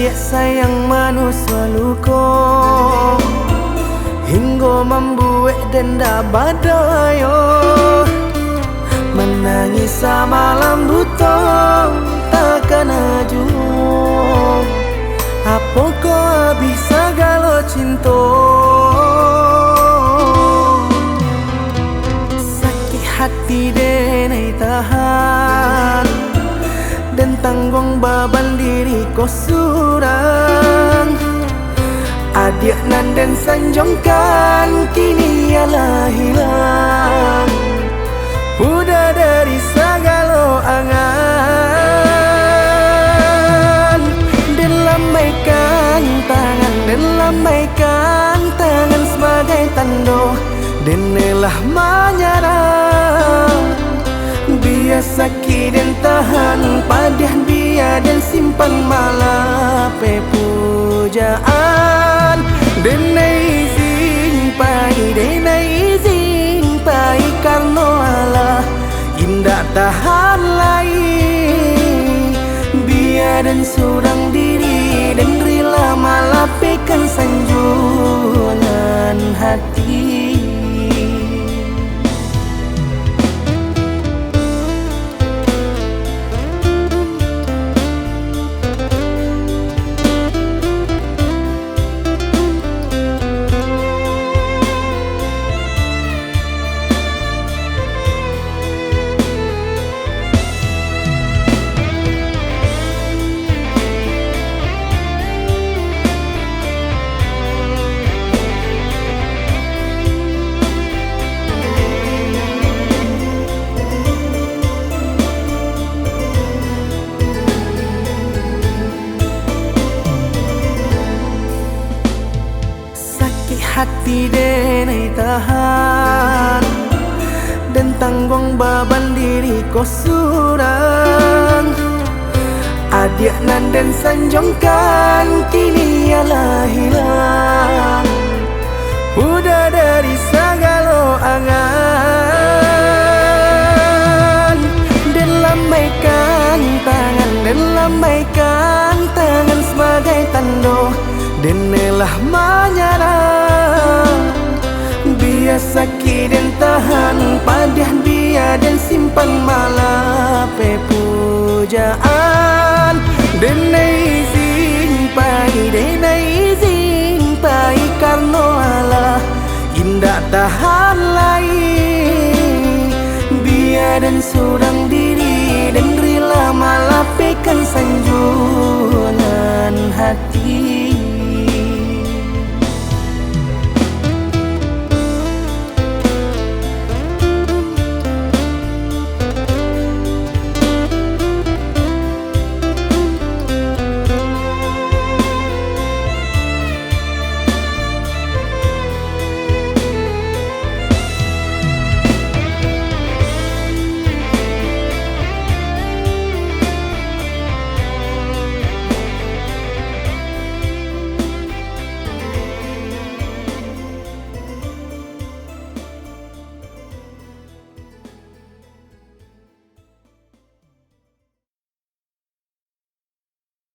Adik sayang manusia luko hingga membuat denda badayo. Menangis malam buta takkan aju. Apa kau bisa galau cinta? Sakit hati denai tahan dan tanggung beban diri kau surang. Adik nan dan sanjungkan kini ialah hilang. Udah dari segala angan dan lambaikan tangan sebagai tanda dan elah menyerah. Biar sakit dan tahan padih dia dan simpan malah pujaan. Denai izin pai karena Allah indah tahan lagi. Biar dan surang diri dan rela malapekan sanjungan hati. Hati denai tahan dan tanggung beban diri kau surang. Adik nan dan sanjungkan kini ialah hilang. Udah dari segala angan dan lambaikan tangan sebagai tanda dan elah menyerah. Biar sakit dan tahan padih dia dan simpan malah pujaan. Denai izin pai karena Allah indah tahan lagi. Biar dan surang diri dan rela malapekan sanjungan hati.